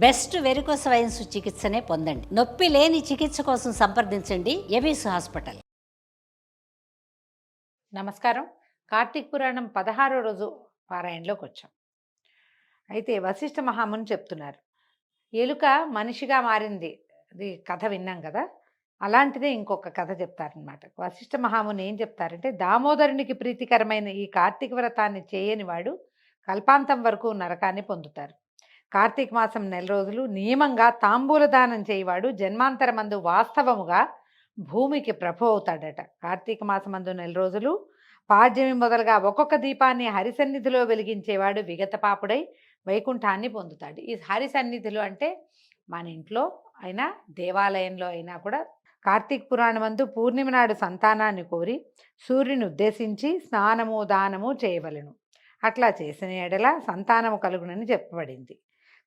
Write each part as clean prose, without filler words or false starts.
Best varicose wines చికిత్సనే పొందండి. నొప్పి లేని చికిత్స కోసం సంప్రదించండి ఎవిస్ హాస్పిటల్. నమస్కారం. కార్తీక పురాణం 16వ రోజు పారాయణలోకి వచ్చాం. అయితే వశిష్ఠ మహాముని చెప్తున్నారు, ఎలుక మనిషిగా మారింది. అది కథ విన్నాం కదా. అలాంటిదే ఇంకొక కథ చెప్తారనమాట. వశిష్ఠ మహాముని ఏం చెప్తారంటే, దామోదరునికి ప్రీతికరమైన ఈ కార్తీక వ్రతాన్ని చేయని వాడు కల్పాంతం వరకు నరకాన్ని పొందుతారు. కార్తీక మాసం 4 రోజులు నియమంగా తాంబూల దానం చేయవాడు జన్మాంతరమందు వాస్తవముగా భూమికి ప్రభు అవుతాడట. కార్తీక మాసమందు 4 రోజులు పాడ్యమి మొదలుగా ఒక్కొక్క దీపాన్ని హరిసన్నిధిలో వెలిగించేవాడు విగత పాపుడై వైకుంఠాన్ని పొందుతాడు. ఈ హరిసన్నిధిలో అంటే మన ఇంట్లో అయినా దేవాలయంలో అయినా కూడా కార్తీక పురాణమందు పూర్ణిమ నాడు సంతానాన్ని కోరి సూర్యుని ఉద్దేశించి స్నానము దానము చేయవలెను. అట్లా చేసిన ఎడల సంతానము కలుగునని చెప్పబడింది.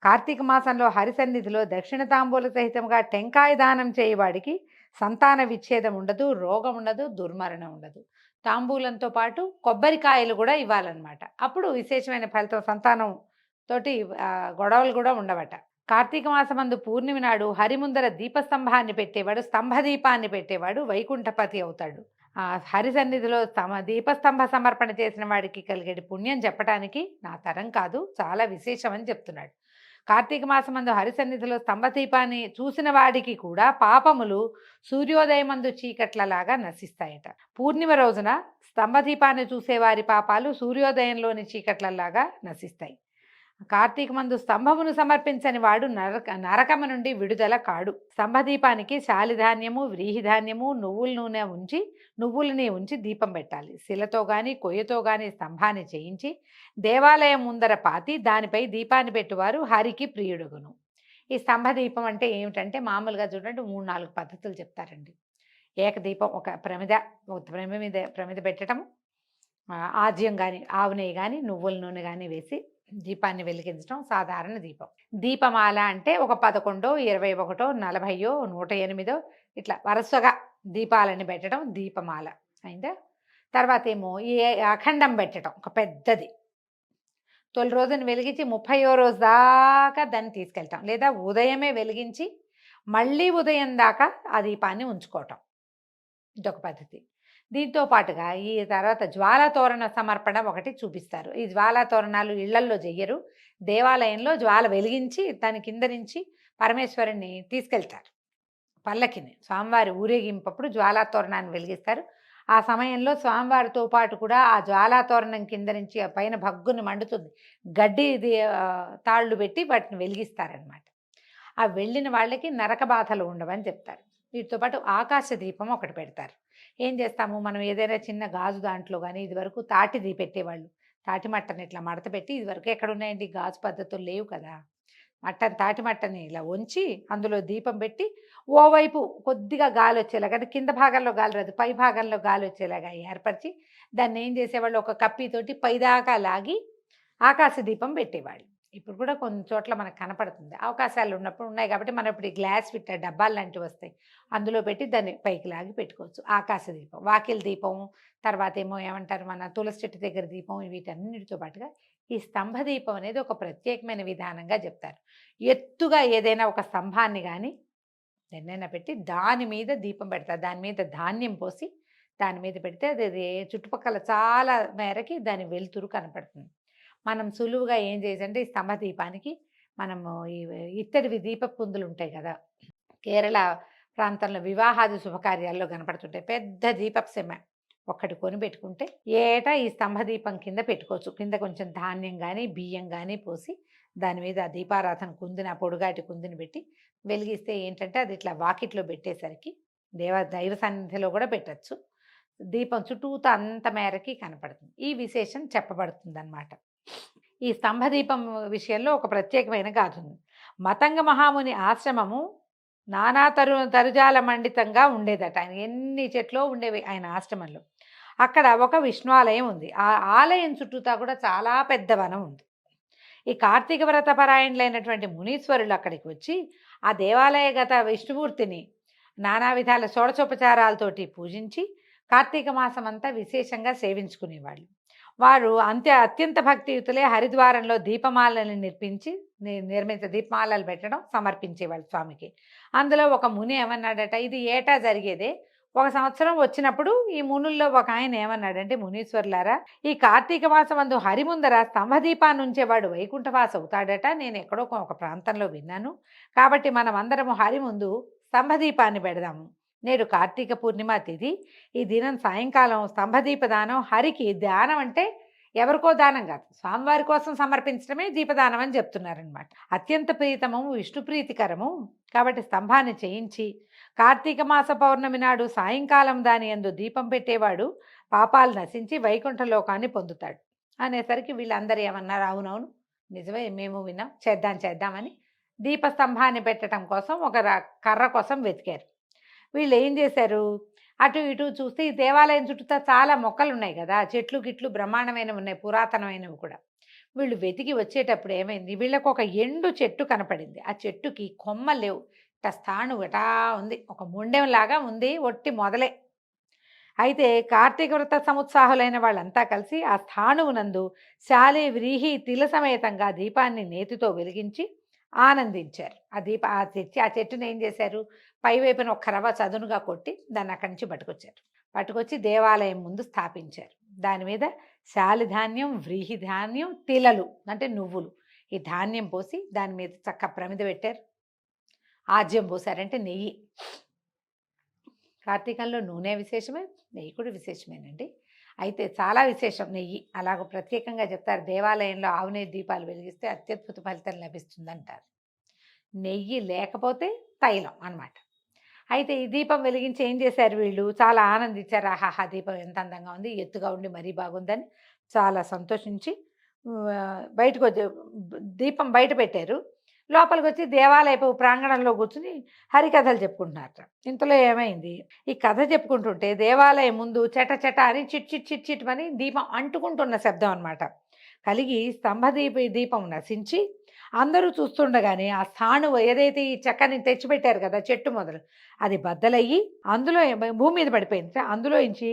కార్తీక మాసంలో హరిసన్నిధిలో దక్షిణ తాంబూల సహితంగా టెంకాయ దానం చేయవాడికి సంతాన విచ్ఛేదం ఉండదు, రోగం ఉండదు, దుర్మరణం ఉండదు. తాంబూలంతో పాటు కొబ్బరికాయలు కూడా ఇవ్వాలన్నమాట. అప్పుడు విశేషమైన ఫలితం, సంతానం తోటి గొడవలు కూడా ఉండవట. కార్తీక మాసమందు పూర్ణిమ నాడు హరిముందర దీపస్తంభాన్ని పెట్టేవాడు, స్తంభదీపాన్ని పెట్టేవాడు వైకుంఠపతి అవుతాడు. ఆ హరిసన్నిధిలో దీపస్తంభ సమర్పణ చేసిన వాడికి కలిగే పుణ్యం చెప్పడానికి నా తరం కాదు, చాలా విశేషం అని చెప్తున్నాడు. కార్తీక మాసమందు హరిసన్నిధిలో స్తంభదీపాన్ని చూసిన వాడికి కూడా పాపములు సూర్యోదయమందు చీకట్లలాగా నశిస్తాయట. పూర్ణిమ రోజున స్తంభదీపాన్ని చూసేవారి పాపాలు సూర్యోదయంలోని చీకట్లలాగా నశిస్తాయి. కార్తీక మందు స్తంభమును సమర్పించని వాడు నరకము నుండి విడుదల కాడు. స్తంభదీపానికి శాలిధాన్యము, వ్రీహిధాన్యము, నువ్వులని ఉంచి దీపం పెట్టాలి. శిలతో గాని కొయ్యతో గాని స్తంభాన్ని చేయించి దేవాలయం ముందర పాతి దానిపై దీపాన్ని పెట్టువారు హరికి ప్రియుడుగును. ఈ స్తంభదీపం అంటే ఏమిటంటే, మామూలుగా చూడండి 3-4 పద్ధతులు చెప్తారండి. ఏకదీపం, ఒక ప్రమిద పెట్టడం, ఆజ్యం కానీ ఆవు నెయ్యి కానీ నువ్వుల నూనె కానీ వేసి దీపాన్ని వెలిగించడం సాధారణ దీపం. దీపమాల అంటే ఒక 11, 21, 40, 108 ఇట్లా వరుసగా దీపాలని పెట్టడం దీపమాల అయిందా. తర్వాత ఏమో ఈ అఖండం పెట్టడం, ఒక పెద్దది. తొలి రోజున వెలిగించి 30వ రోజు దాకా దాన్ని తీసుకెళ్తాం, లేదా ఉదయమే వెలిగించి మళ్ళీ ఉదయం దాకా ఆ దీపాన్ని ఉంచుకోవటం, ఇదొక పద్ధతి. దీంతో పాటుగా ఈ తర్వాత జ్వాలాతోరణ సమర్పణ ఒకటి చూపిస్తారు. ఈ జ్వాలాతోరణాలు ఇళ్లల్లో చెయ్యరు, దేవాలయంలో జ్వాల వెలిగించి దాని కింద నుంచి పరమేశ్వరుని తీసుకెళ్తారు పల్లకిని. స్వామివారి ఊరేగింపప్పుడు జ్వాలాతోరణాన్ని వెలిగిస్తారు. ఆ సమయంలో స్వామివారితో పాటు కూడా ఆ జ్వాలాతోరణం కింద నుంచి ఆ పైన భగ్గుని మండుతుంది, గడ్డి తాళ్ళు పెట్టి వాటిని వెలిగిస్తారనమాట. ఆ వెళ్ళిన వాళ్ళకి నరక బాధలు ఉండవని చెప్తారు. వీటితో పాటు ఆకాశ దీపం ఒకటి పెడతారు. ఏం చేస్తాము మనం, ఏదైనా చిన్న గాజు దాంట్లో కానీ, ఇదివరకు తాటిది పెట్టేవాళ్ళు, తాటి మట్టని ఇట్లా మడత పెట్టి, ఇదివరకు ఎక్కడున్నాయండి గాజు పద్ధతులు లేవు కదా, తాటి మట్టని ఇలా ఉంచి అందులో దీపం పెట్టి ఓవైపు కొద్దిగా గాలి వచ్చేలాగా, అంటే కింద భాగంలో గాలి రాదు, పై భాగంలో గాలి వచ్చేలాగా ఏర్పరిచి దాన్ని ఏం చేసేవాళ్ళు, ఒక కప్పితోటి పైదాకా లాగి ఆకాశ దీపం పెట్టేవాళ్ళు. ఇప్పుడు కూడా కొన్ని చోట్ల మనకు కనపడుతుంది, అవకాశాలు ఉన్నప్పుడు ఉన్నాయి కాబట్టి. మనం ఇప్పుడు ఈ గ్లాస్ ఫిట్ డబ్బాలు లాంటివి వస్తాయి, అందులో పెట్టి దాన్ని పైకి లాగి పెట్టుకోవచ్చు. ఆకాశ దీపం, వాకిల్ దీపం, తర్వాత ఏమో ఏమంటారు మన తులసి చెట్టు దగ్గర దీపం, వీటన్నిటితో పాటుగా ఈ స్తంభ దీపం అనేది ఒక ప్రత్యేకమైన విధానంగా చెప్తారు. ఎత్తుగా ఏదైనా ఒక స్తంభాన్ని కానీ ఎన్నైనా పెట్టి దాని మీద దీపం పెడతారు, దాని మీద ధాన్యం పోసి దాని మీద పెడితే అది చుట్టుపక్కల చాలా మేరకి దాని వెలుతురు కనపడుతుంది. మనం సులువుగా ఏం చేసంటే, ఈ స్తంభ దీపానికి మనము ఈ ఇత్తడివి దీపపుందులు ఉంటాయి కదా, కేరళ ప్రాంతంలో వివాహాది శుభకార్యాల్లో కనపడుతుంటాయి, పెద్ద దీపపు సెమ్మ ఒక్కటి కొని పెట్టుకుంటే ఏటా ఈ స్తంభ దీపం కింద పెట్టుకోవచ్చు. కింద కొంచెం ధాన్యం కానీ బియ్యం కానీ పోసి దాని మీద దీపారాధన కుందిన, పొడుగాటి కుందిని పెట్టి వెలిగిస్తే ఏంటంటే, అది ఇట్లా వాకిట్లో పెట్టేసరికి దైవ సన్నిధిలో కూడా పెట్టచ్చు, దీపం చుట్టూతా అంత మేరకి కనపడుతుంది. ఈ విశేషం చెప్పబడుతుంది అన్నమాట. ఈ స్తంభదీపం విషయంలో ఒక ప్రత్యేకమైన గాథ ఉంది. మతంగ మహాముని ఆశ్రమము నానా తరుజాల మండితంగా ఉండేదట. ఆయన ఎన్ని చెట్లో ఉండేవి ఆయన ఆశ్రమంలో. అక్కడ ఒక విష్ణువాలయం ఉంది. ఆ ఆలయం చుట్టూతా కూడా చాలా పెద్ద వనం ఉంది. ఈ కార్తీక వ్రత పరాయణులైనటువంటి మునీశ్వరులు అక్కడికి వచ్చి ఆ దేవాలయగత విష్ణుమూర్తిని నానా విధాల షోడశోపచారాలతోటి పూజించి కార్తీక మాసం అంతా విశేషంగా సేవించుకునేవాళ్ళు. వారు అత్యంత భక్తియుతులే హరిద్వారంలో దీపమాలని నిర్మించే దీపమాలలు పెట్టడం సమర్పించేవాళ్ళు స్వామికి. అందులో ఒక ముని ఏమన్నాడట, ఇది ఏటా జరిగేదే. ఒక సంవత్సరం వచ్చినప్పుడు ఈ మునుల్లో ఒక ఆయన ఏమన్నాడంటే, మునీశ్వరులారా, ఈ కార్తీక మాసం అందు హరి ముందర స్తంభదీపాన్ని ఉంచేవాడు వైకుంఠవాస అవుతాడట. నేను ఎక్కడో ఒక ప్రాంతంలో విన్నాను. కాబట్టి మనం అందరము హరి ముందు స్తంభదీపాన్ని పెడదాము. నేడు కార్తీక పూర్ణిమ తిథి. ఈ దినం సాయంకాలం స్తంభదీప దానం. హరికి దానం అంటే ఎవరికో దానం కాదు, స్వామివారి కోసం సమర్పించడమే దీపదానం అని చెప్తున్నారనమాట. అత్యంత ప్రీతము, విష్ణు ప్రీతికరము. కాబట్టి స్తంభాన్ని చేయించి కార్తీక మాస పౌర్ణమి నాడు సాయంకాలం దాని యందు దీపం పెట్టేవాడు పాపాలు నశించి వైకుంఠ లోకాన్ని పొందుతాడు అనేసరికి వీళ్ళందరూ ఏమన్నారు, అవునవును నిజమే, మేము విన్నాం, చేద్దామని దీపస్తంభాన్ని పెట్టడం కోసం ఒక కర్ర కోసం వెతికారు. వీళ్ళు ఏం చేశారు, అటు ఇటు చూస్తే ఈ దేవాలయం చుట్టూ చాలా మొక్కలు ఉన్నాయి కదా, చెట్లు గిట్లు బ్రహ్మాండమైనవి ఉన్నాయి, పురాతనమైనవి కూడా. వీళ్ళు వెతికి వచ్చేటప్పుడు ఏమైంది, వీళ్ళకు ఒక ఎండు చెట్టు కనపడింది. ఆ చెట్టుకి కొమ్మలు లేవు, ఇట్లా స్థాను ఇటా ఉంది, ఒక మొండెంలాగా ఉంది, ఒట్టి మొదలే. అయితే కార్తీక వ్రత సముత్సాహులైన వాళ్ళంతా కలిసి ఆ స్థానువునందు శాలి వ్రీహి తిల సమేతంగా దీపాన్ని నేతితో వెలిగించి ఆనందించారు. ఆ చెట్టుని ఏం చేశారు, పైవైపున ఒక రవ్వ చదునుగా కొట్టి దాన్ని అక్కడి నుంచి పట్టుకొచ్చి దేవాలయం ముందు స్థాపించారు. దాని మీద శాలిధాన్యం, వ్రీహి ధాన్యం, తిలలు అంటే నువ్వులు, ఈ ధాన్యం పోసి దాని మీద చక్క ప్రమిద పెట్టారు. ఆజ్యం పోసారంటే నెయ్యి. కార్తీకంలో నూనె విశేషమే, నెయ్యి కూడా విశేషమేనండి. అయితే చాలా విశేషం నెయ్యి. అలాగ ప్రత్యేకంగా చెప్తారు, దేవాలయంలో ఆవు నెయ్యి దీపాలు వెలిగిస్తే అత్యద్భుత ఫలితం లభిస్తుందంటారు. నెయ్యి లేకపోతే తైలం అన్నమాట. అయితే ఈ దీపం వెలిగించి ఏం చేశారు వీళ్ళు, చాలా ఆనందించారు. ఆహాహా, దీపం ఎంత అందంగా ఉంది, ఎత్తుగా ఉండి మరీ బాగుందని చాలా సంతోషించి బయటకు వచ్చి దీపం బయట పెట్టారు. లోపలికి వచ్చి దేవాలయపు ప్రాంగణంలో కూర్చుని హరికథలు చెప్పుకుంటున్నారట. ఇంతలో ఏమైంది, ఈ కథ చెప్పుకుంటుంటే దేవాలయం ముందు చెట అని చిట్ అని దీపం అంటుకుంటున్న శబ్దం అనమాట కలిగి దీపం నశించి అందరూ చూస్తుండగానే ఆ స్థాను ఏదైతే ఈ చెక్కని తెచ్చిపెట్టారు కదా చెట్టు మొదలు, అది బద్దలయ్యి అందులో భూమి మీద పడిపోయింది. అందులో నుంచి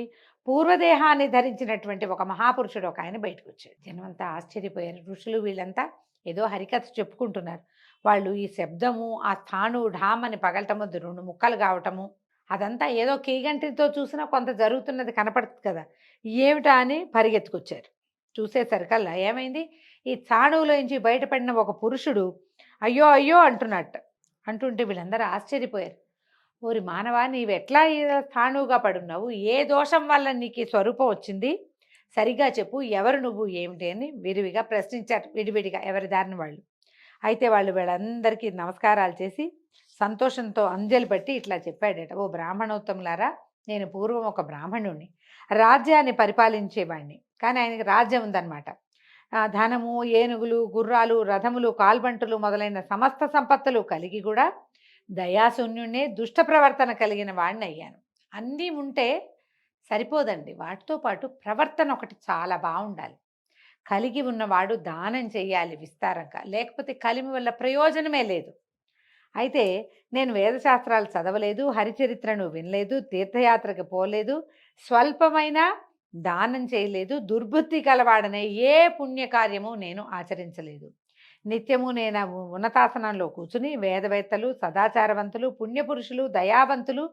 పూర్వదేహాన్ని ధరించినటువంటి ఒక మహాపురుషుడు ఒక ఆయన బయటకు వచ్చాడు. జనమంతా ఆశ్చర్యపోయారు. ఋషులు వీళ్ళంతా ఏదో హరికథ చెప్పుకుంటున్నారు. వాళ్ళు ఈ శబ్దము, ఆ స్థాను ఢామని పగలటము, 2 ముక్కలు కావటము, అదంతా ఏదో కీగంటితో చూసినా కొంత జరుగుతున్నది కనపడుతుంది కదా, ఏమిటా అని పరిగెత్తుకొచ్చారు. చూసేసరికల్లా ఏమైంది, ఈ స్థాణువులోంచి బయటపడిన ఒక పురుషుడు అయ్యో అయ్యో అంటుంటే వీళ్ళందరూ ఆశ్చర్యపోయారు. ఓరి మానవా, నీవెట్లా స్థాణువుగా పడున్నావు, ఏ దోషం వల్ల నీకు ఈ స్వరూపం వచ్చింది, సరిగా చెప్పు, ఎవరు నువ్వు ఏమిటి అని విరివిగా ప్రశ్నించారు, విడివిడిగా ఎవరి దారిని వాళ్ళు. అయితే వీళ్ళందరికీ నమస్కారాలు చేసి సంతోషంతో అంజలి పట్టి ఇట్లా చెప్పాడట, ఓ బ్రాహ్మణోత్తములారా, నేను పూర్వం ఒక బ్రాహ్మణుణ్ణి, రాజ్యాన్ని పరిపాలించేవాడిని. కానీ ఆయనకి రాజ్యం ఉందన్నమాట. ధనము, ఏనుగులు, గుర్రాలు, రథములు, కాల్బంటులు మొదలైన సమస్త సంపత్తులు కలిగి కూడా దయాశూన్యుణ్ణే, దుష్ట ప్రవర్తన కలిగిన వాడిని అయ్యాను. అన్నీ ఉంటే సరిపోదండి, వాటితో పాటు ప్రవర్తన ఒకటి చాలా బాగుండాలి. కలిగి ఉన్నవాడు దానం చేయాలి విస్తారంగా, లేకపోతే కలిమి వల్ల ప్రయోజనమే లేదు. అయితే నేను వేదశాస్త్రాలు చదవలేదు, హరిచరిత్రను వినలేదు, తీర్థయాత్రకు పోలేదు, స్వల్పమైన దానం చేయలేదు, దుర్బుద్ధి గలవాడనే ఏ పుణ్యకార్యము నేను ఆచరించలేదు. నిత్యము నేను ఉన్నతాసనంలో కూర్చుని వేదవేత్తలు, సదాచారవంతులు, పుణ్యపురుషులు, దయావంతులు,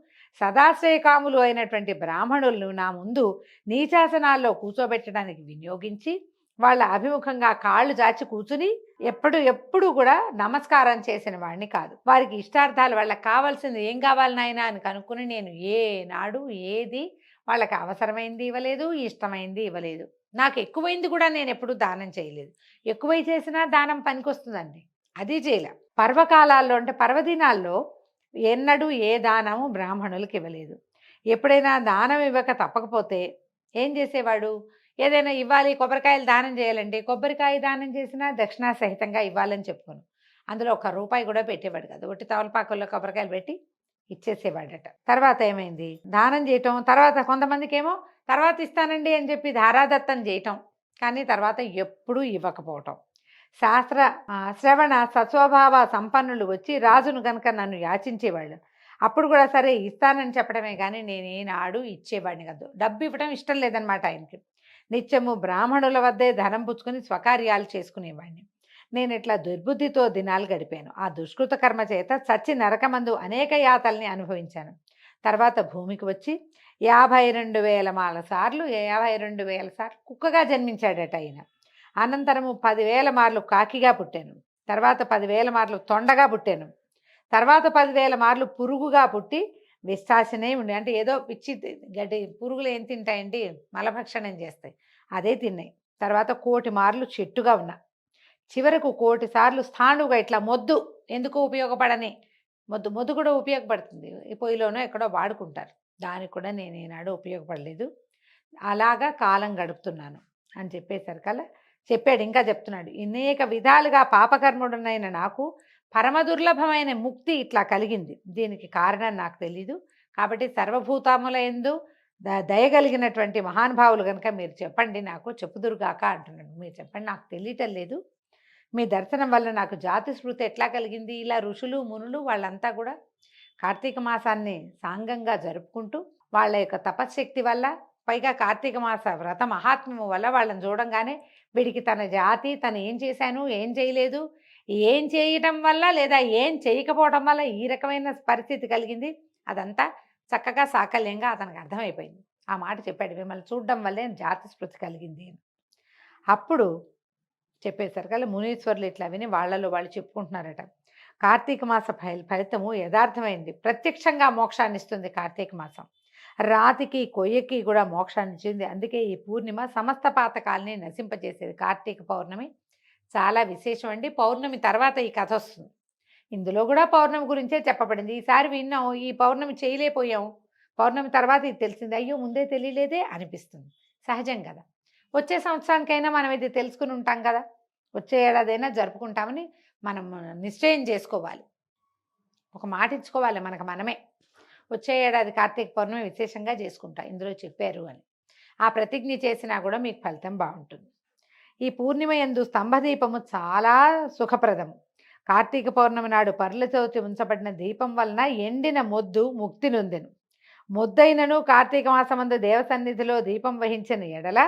సదాశ్రయకాములు అయినటువంటి బ్రాహ్మణులను నా ముందు నీచాసనాల్లో కూర్చోబెట్టడానికి వినియోగించి వాళ్ళ అభిముఖంగా కాళ్ళు చాచి కూర్చుని ఎప్పుడు కూడా నమస్కారం చేసిన వాడిని కాదు. వారికి ఇష్టార్థాలు, వాళ్ళకి కావాల్సింది ఏం కావాలి నాయనా అని కనుక్కుని నేను ఏనాడు ఏది వాళ్ళకి అవసరమైంది ఇవ్వలేదు, ఇష్టమైంది ఇవ్వలేదు. నాకు ఎక్కువైంది కూడా నేను ఎప్పుడు దానం చేయలేదు. ఎక్కువై చేసినా దానం పనికొస్తుందండి, అది చేయలే. పర్వకాలాల్లో అంటే పర్వదినాల్లో ఎన్నడూ ఏ దానము బ్రాహ్మణులకు ఇవ్వలేదు. ఎప్పుడైనా దానం ఇవ్వక తప్పకపోతే ఏం చేసేవాడు, ఏదైనా ఇవ్వాలి, కొబ్బరికాయలు దానం చేయాలండి, కొబ్బరికాయ దానం చేసినా దక్షిణా సహితంగా ఇవ్వాలని చెప్పుకోను. అందులో ₹1 కూడా పెట్టేవాడు కదా, ఒట్టి తవలపాకుల్లో కొబ్బరికాయలు పెట్టి ఇచ్చేసేవాడట. తర్వాత ఏమైంది, దానం చేయటం, తర్వాత కొంతమందికి ఏమో తర్వాత ఇస్తానండి అని చెప్పి ధారాదత్తం చేయటం, కానీ తర్వాత ఎప్పుడూ ఇవ్వకపోవటం. శాస్త్ర శ్రవణ సస్వభావ సంపన్నులు వచ్చి రాజును గనక నన్ను యాచించేవాళ్ళు. అప్పుడు కూడా సరే ఇస్తానని చెప్పడమే కానీ నేనేనాడు ఇచ్చేవాడిని కాదు. డబ్బు ఇవ్వడం ఇష్టం లేదనమాట ఆయనకి. నిత్యము బ్రాహ్మణుల వద్దే ధనం పుచ్చుకొని స్వకార్యాలు చేసుకునేవాడిని. నేను ఇట్లా దుర్బుద్ధితో దినాలు గడిపాను. ఆ దుష్కృత కర్మ చేత చచ్చి నరకమందు అనేక యాతల్ని అనుభవించాను. తర్వాత భూమికి వచ్చి 52,000 సార్లు 52,000 సార్లు కుక్కగా జన్మించాడట ఆయన. అనంతరము 10,000 మార్లు కాకిగా పుట్టాను. తర్వాత 10,000 మార్లు తొండగా పుట్టాను. తర్వాత 10,000 మార్లు పురుగుగా పుట్టి విశ్వాసనే ఉండి, అంటే ఏదో పిచ్చి గడ్డి పురుగులు ఏం తింటాయండి, మలభక్షణం చేస్తాయి, అదే తిన్నాయి. తర్వాత 1,000,000 మార్లు చెట్టుగా ఉన్నా. చివరకు 1,000,000 సార్లు స్థాణువుగా ఇట్లా మొద్దు, ఎందుకు ఉపయోగపడని మొద్దు కూడా ఉపయోగపడుతుంది, ఈ పొయ్యిలోనో ఎక్కడో వాడుకుంటారు, దానికి కూడా నేను ఈనాడు ఉపయోగపడలేదు, అలాగా కాలం గడుపుతున్నాను అని చెప్పేసరికల్లా చెప్పాడు. ఇంకా చెప్తున్నాడు, అనేక విధాలుగా పాపకర్ముడునైన నాకు పరమ దుర్లభమైన ముక్తి ఇట్లా కలిగింది. దీనికి కారణం నాకు తెలీదు. కాబట్టి సర్వభూతముల యందు దయగలిగినటువంటి మహానుభావులు కనుక మీరు చెప్పండి, నాకు చెప్పుదురుగాక అంటున్నాడు. మీరు చెప్పండి, నాకు తెలియటం లేదు. మీ దర్శనం వల్ల నాకు జాతి స్మృతి ఎట్లా కలిగింది. ఇలా ఋషులు మునులు వాళ్ళంతా కూడా కార్తీక మాసాన్ని సాంగంగా జరుపుకుంటూ వాళ్ళ యొక్క తపశ్శక్తి వల్ల, పైగా కార్తీక మాస వ్రత మహాత్మ్యము వల్ల వాళ్ళని చూడంగానే వీడికి తన జాతి, తను ఏం చేశాను ఏం చేయలేదు, ఏం చేయటం వల్ల లేదా ఏం చేయకపోవడం వల్ల ఈ రకమైన పరిస్థితి కలిగింది, అదంతా చక్కగా సాకల్యంగా అతనికి అర్థమైపోయింది. ఆ మాట చెప్పాడు, మిమ్మల్ని చూడడం వల్లే జాతి స్మృతి కలిగింది అని. అప్పుడు చెప్పేసరికల్లా మునీశ్వరులు ఇట్లా విని వాళ్ళలో వాళ్ళు చెప్పుకుంటున్నారట, కార్తీక మాస ఫలితము యథార్థమైంది, ప్రత్యక్షంగా మోక్షాన్ని ఇస్తుంది కార్తీక మాసం. రాతికి కొయ్యకి కూడా మోక్షాన్ని ఇచ్చింది. అందుకే ఈ పూర్ణిమ సమస్త పాతకాలని నశింపజేసేది. కార్తీక పౌర్ణమి చాలా విశేషం అండి. పౌర్ణమి తర్వాత ఈ కథ వస్తుంది. ఇందులో కూడా పౌర్ణమి గురించే చెప్పబడింది. ఈసారి విన్నాం, ఈ పౌర్ణమి చేయలేకపోయాం, పౌర్ణమి తర్వాత ఇది తెలిసింది, అయ్యో ముందే తెలియలేదే అనిపిస్తుంది. సహజం కదా. వచ్చే సంవత్సరానికైనా మనం ఇది తెలుసుకుని ఉంటాం కదా, వచ్చే ఏడాదైనా జరుపుకుంటామని మనం నిశ్చయం చేసుకోవాలి, ఒక మాట ఇచ్చుకోవాలి మనకు మనమే. వచ్చే ఏడాది కార్తీక పౌర్ణమి విశేషంగా చేసుకుంటా, ఇందులో చెప్పారు అని ఆ ప్రతిజ్ఞ చేసినా కూడా మీకు ఫలితం బాగుంటుంది. ఈ పూర్ణిమ యందు స్తంభదీపము చాలా సుఖప్రదము. కార్తీక పౌర్ణమి నాడు పర్లతోటి ఉంచబడిన దీపం వలన ఎండిన మొద్దు ముక్తి నొందెను. మొద్దైనను కార్తీక మాసమందు దేవసన్నిధిలో దీపం వహించిన ఎడల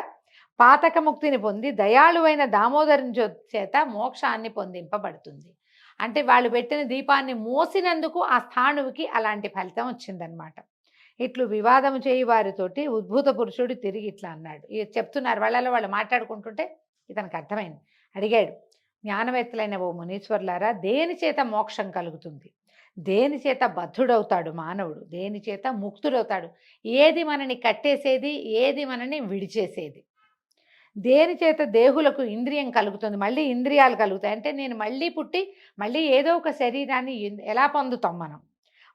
పాతక ముక్తిని పొంది దయాళువైన దామోదరుని చేత మోక్షాన్ని పొందింపబడుతుంది. అంటే వాళ్ళు పెట్టిన దీపాన్ని మోసినందుకు ఆ స్థాణువుకి అలాంటి ఫలితం వచ్చిందనమాట. ఇట్లు వివాదము చేయి వారితోటి ఉద్భూత పురుషుడు తిరిగి ఇట్లా అన్నాడు. ఇది చెప్తున్నారు, వాళ్ళలో వాళ్ళు మాట్లాడుకుంటుంటే ఇతనికి అర్థమైంది. అడిగాడు, జ్ఞానవేత్తలైన ఓ మునీశ్వర్లారా, దేని చేత మోక్షం కలుగుతుంది, దేని చేత బద్ధుడవుతాడు మానవుడు, దేని చేత ముక్తుడవుతాడు, ఏది మనని కట్టేసేది, ఏది మనని విడిచేసేది, దేని చేత దేహులకు ఇంద్రియం కలుగుతుంది, మళ్ళీ ఇంద్రియాలు కలుగుతాయి, అంటే నేను మళ్ళీ పుట్టి మళ్ళీ ఏదో ఒక శరీరాన్ని ఎలా పొందుతాం మనం,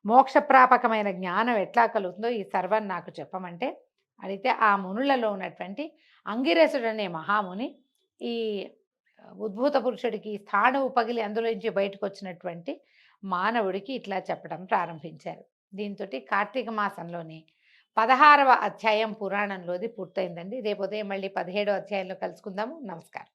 మోక్షప్రాపకమైన జ్ఞానం ఎట్లా కలుగుతుందో ఈ సర్వం నాకు చెప్పమంటే అడిగితే, ఆ మునులలో ఉన్నటువంటి అంగిరసుడు అనే మహాముని ఈ ఉద్భూత పురుషుడికి స్థాణువు పగిలి అందులోంచి బయటకు వచ్చినటువంటి మానవుడికి ఇట్లా చెప్పడం ప్రారంభించారు. దీంతో కార్తీక మాసంలోని 16వ అధ్యాయం పురాణంలోది పూర్తయిందండి. రేపు ఉదయం మళ్ళీ 17వ అధ్యాయంలో కలుసుకుందాము. నమస్కారం.